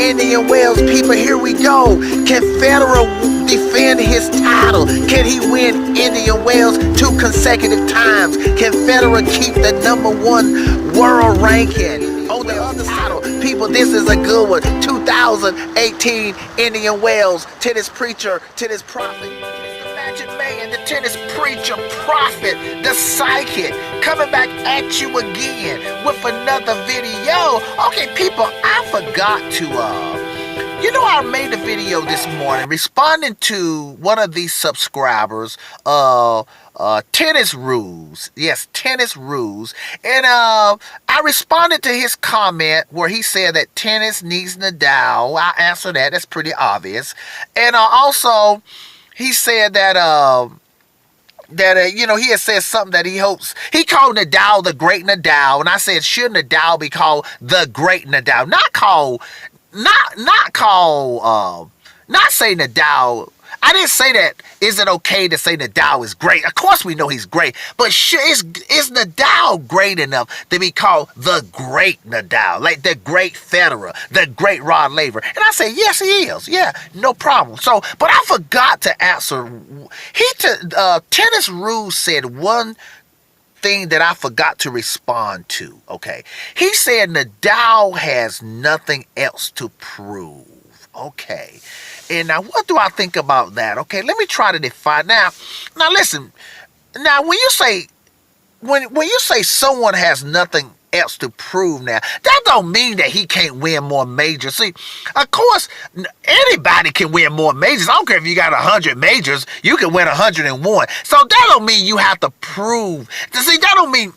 Indian Wells, people, here we go. Can Federer defend his title? Can he win Indian Wells 2 consecutive times? Can Federer keep the #1 world ranking on the other title? People, this is a good one. 2018 Indian Wells. Tennis preacher, tennis prophet, the magic man, the tennis preacher, prophet, the psychic, coming back at you again with another video. Okay, people, I forgot to I made a video this morning responding to one of these subscribers, Tennis Rules. Yes, Tennis Rules. And I responded to his comment where he said that tennis needs Nadal. I answered that. That's pretty obvious. And also, he said that he had said something that he hopes, he called Nadal the great Nadal, and I said, should Nadal be called the great Nadal? Not say Nadal. I didn't say that. Is it okay to say Nadal is great? Of course we know he's great, but is Nadal great enough to be called the great Nadal, like the great Federer, the great Rod Laver? And I say, yes, he is. Yeah, no problem. So, but I forgot to answer. Tennis Rules said one thing that I forgot to respond to. Okay, he said Nadal has nothing else to prove. Okay, and now what do I think about that? Okay, let me try to define. Now listen. Now when you say someone has nothing else to prove, now that don't mean that he can't win more majors. See, of course anybody can win more majors. I don't care if you got 100 majors, you can win 101. So that don't mean you have to prove. See, that don't mean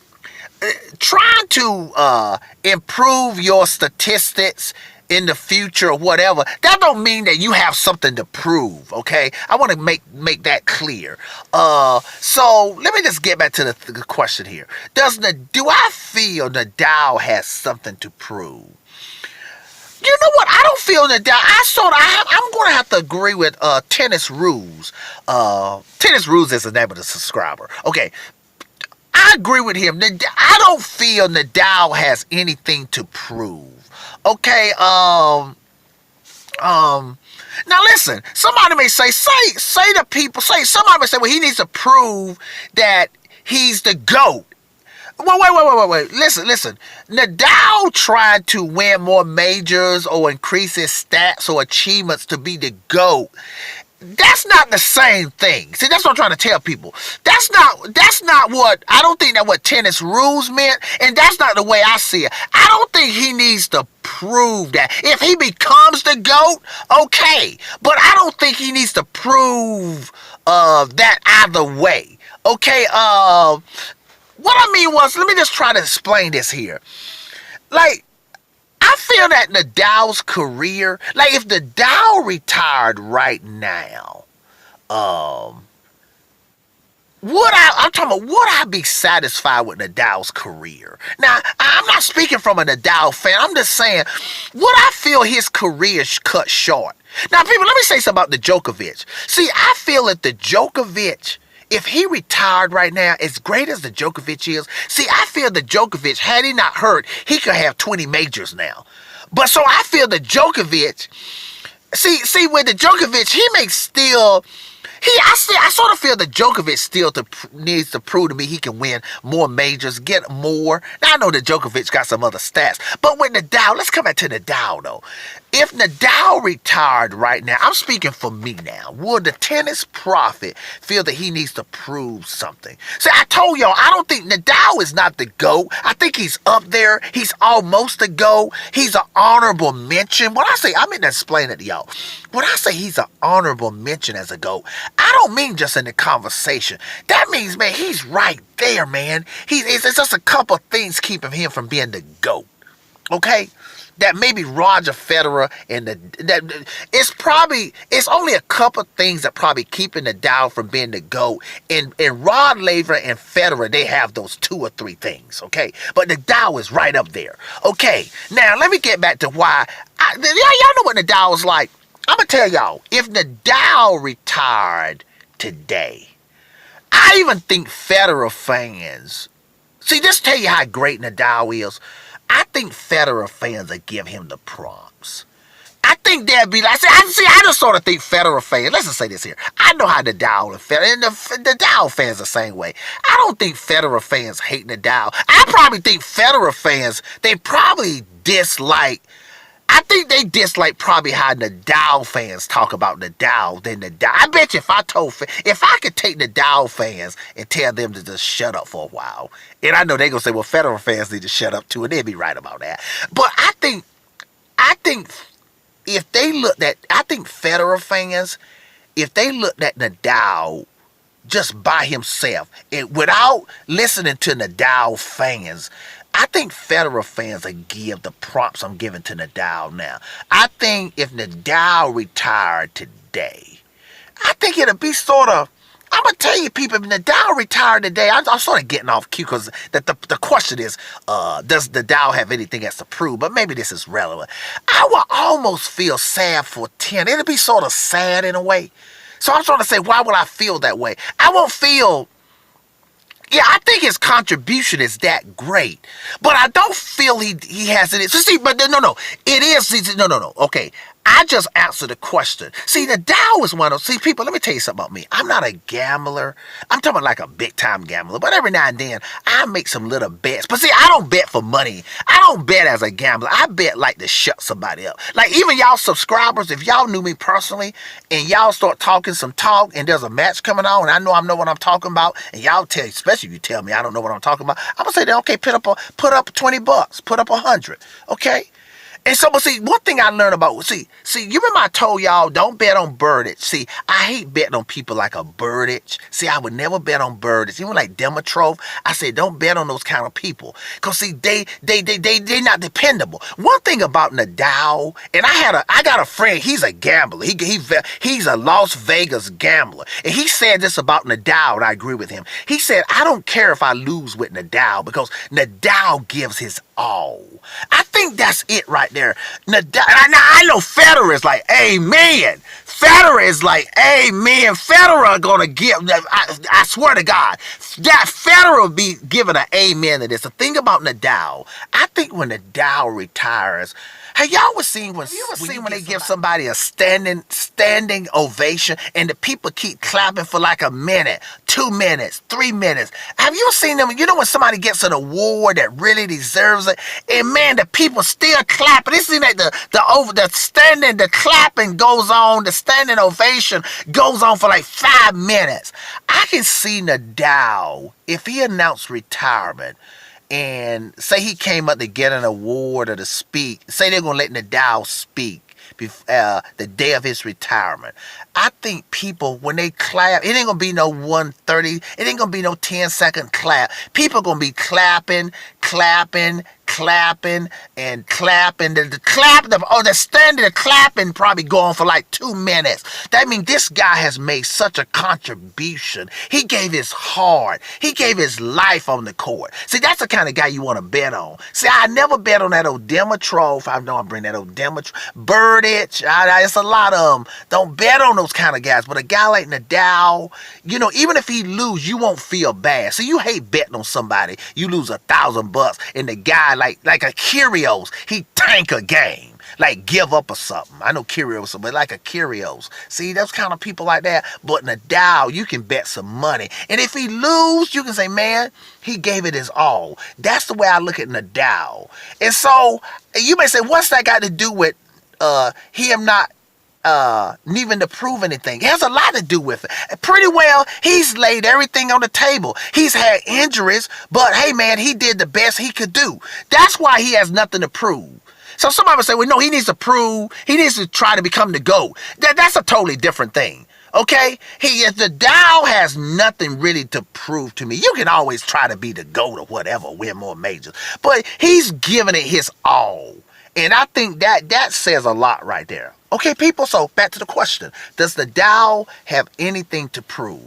trying to improve your statistics in the future or whatever, that don't mean that you have something to prove, okay? I want to make that clear. So let me just get back to the question here. Do I feel Nadal has something to prove? You know what? I don't feel Nadal. I'm going to have to agree with Tennis Rules. Tennis Rules is the name of the subscriber. Okay. I agree with him. I don't feel Nadal has anything to prove. Okay, now listen, somebody may say to people, somebody may say, well, he needs to prove that he's the GOAT. Well, wait. Listen. Nadal tried to win more majors or increase his stats or achievements to be the GOAT. That's not the same thing. See, that's what I'm trying to tell people. That's not what, I don't think that's what Tennis Rules meant, and that's not the way I see it. I don't think he needs to prove that. If he becomes the GOAT, okay, but I don't think he needs to prove that either way. Okay, what I mean was, let me just try to explain this here. Like, I feel that Nadal's career, like if Nadal retired right now, would I be satisfied with Nadal's career? Now, I'm not speaking from a Nadal fan. I'm just saying, would I feel his career cut short? Now, people, let me say something about the Djokovic. See, I feel that the Djokovic, if he retired right now, as great as the Djokovic is, see, I feel the Djokovic, had he not hurt, he could have 20 majors now. But so I feel the Djokovic, see, with the Djokovic, he may still, I sort of feel the Djokovic still needs to prove to me he can win more majors, get more. Now, I know that Djokovic got some other stats, but with Nadal, let's come back to Nadal, though. If Nadal retired right now, I'm speaking for me now, would the tennis prophet feel that he needs to prove something? See, I told y'all, I don't think Nadal is not the GOAT. I think he's up there. He's almost the GOAT. He's an honorable mention. When I say, I mean to explain it to y'all. When I say he's an honorable mention as a GOAT, I don't mean just in the conversation. That means, man, he's right there, man. It's just a couple of things keeping him from being the GOAT. Okay? That maybe Roger Federer and it's only a couple things that probably keeping Nadal from being the GOAT. And Rod Laver and Federer, they have those 2 or 3 things, okay? But Nadal is right up there. Okay, now let me get back to why. Y'all know what Nadal is like. I'm going to tell y'all, if Nadal retired today, I even think Federer fans, see, this tell you how great Nadal is. I think Federer fans will give him the props. I think they'd be like, I just sort of think Federer fans, let's just say this here. I know how Nadal and Federer, and the Nadal fans the same way. I don't think Federer fans hate Nadal. I probably think Federer fans, they probably dislike, I think they dislike probably how Nadal fans talk about Nadal than Nadal. I bet you if I could take Nadal fans and tell them to just shut up for a while, and I know they're going to say, well, Federer fans need to shut up too, and they'd be right about that. But I think if they looked at, I think Federer fans, if they looked at Nadal just by himself and without listening to Nadal fans, I think Federer fans would give the props I'm giving to Nadal now. I think if Nadal retired today, I think it'll be sort of, I'm going to tell you people, if Nadal retired today, I'm sort of getting off cue because the question is, does Nadal have anything else to prove? But maybe this is relevant. I would almost feel sad for 10. It'll be sort of sad in a way. So I'm trying to say, why would I feel that way? I won't feel, yeah, I think his contribution is that great. But I don't feel he has it. So see, but no. It is, no. Okay. I just answered the question. See, Nadal is one of, see, people, let me tell you something about me. I'm not a gambler. I'm talking like a big-time gambler. But every now and then, I make some little bets. But see, I don't bet for money. I don't bet as a gambler. I bet like to shut somebody up. Like even y'all subscribers, if y'all knew me personally, and y'all start talking some talk, and there's a match coming on, and I know what I'm talking about, and y'all tell, especially if you tell me I don't know what I'm talking about, I'm going to say, okay, put up $20, put up 100, okay? And so, but see, one thing I learned about, see, you remember I told y'all, don't bet on Burdage. See, I hate betting on people like a Burdage. See, I would never bet on Burdage. Even like Dimitrov, I said, don't bet on those kind of people. Because, see, they not dependable. One thing about Nadal, and I got a friend, he's a gambler. He's a Las Vegas gambler. And he said this about Nadal, and I agree with him. He said, I don't care if I lose with Nadal because Nadal gives his all. I think that's it right there. Nadal, I know Federer is like, amen. Federer is like, amen. Federer gonna give, I swear to God, that Federer will be giving an amen to this. The thing about Nadal, I think when Nadal retires, have y'all seen when they give somebody a standing ovation and the people keep clapping for like a minute, 2 minutes, 3 minutes? Have you seen them? You know when somebody gets an award that really deserves it, and man, the people still clapping. It seems like the clapping goes on, the standing ovation goes on for like 5 minutes. I can see Nadal, if he announced retirement, and say he came up to get an award or to speak, say they're going to let Nadal speak the day of his retirement. I think people, when they clap, it ain't going to be no 130, it ain't going to be no 10-second clap. People going to be clapping, and clapping. The standing, the clapping probably go on for like 2 minutes. That means this guy has made such a contribution. He gave his heart. He gave his life on the court. See, that's the kind of guy you want to bet on. See, I never bet on that old Dimitrov. I know I bring that old Dimitrov. Burdage. It's a lot of them. Don't bet on those kind of guys. But a guy like Nadal, even if he lose, you won't feel bad. So you hate betting on somebody. You lose $1,000 and the guy like a Kyrgios, he tank a game, like give up or something. I know Kyrgios, but like a Kyrgios. See, those kind of people like that. But Nadal, you can bet some money. And if he lose, you can say, man, he gave it his all. That's the way I look at Nadal. And so, you may say, what's that got to do with him not needing to prove anything? It has a lot to do with it. Pretty well, he's laid everything on the table. He's had injuries, but hey man, he did the best he could do. That's why he has nothing to prove. So somebody would say, well, no, he needs to try to become the GOAT. That's a totally different thing. Okay? Nadal has nothing really to prove to me. You can always try to be the GOAT or whatever, win more majors. But he's giving it his all. And I think that says a lot right there. Okay, people, so back to the question. Does Nadal have anything to prove?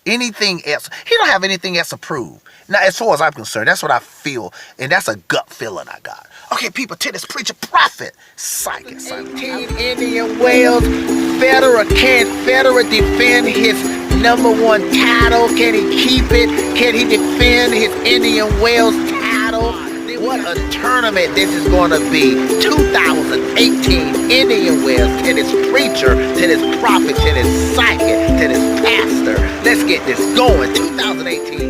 Anything else? He don't have anything else to prove. Now, as far as I'm concerned, that's what I feel, and that's a gut feeling I got. Okay, people, tennis preacher, prophet, psychic. 18 Indian Wells. Can Federer defend his #1 title? Can he keep it? Can he defend his Indian Wells title? What a tournament this is going to be. 2018 Indian wells, to this preacher, to this prophet, to this psychic, to this pastor. Let's get this going. 2018.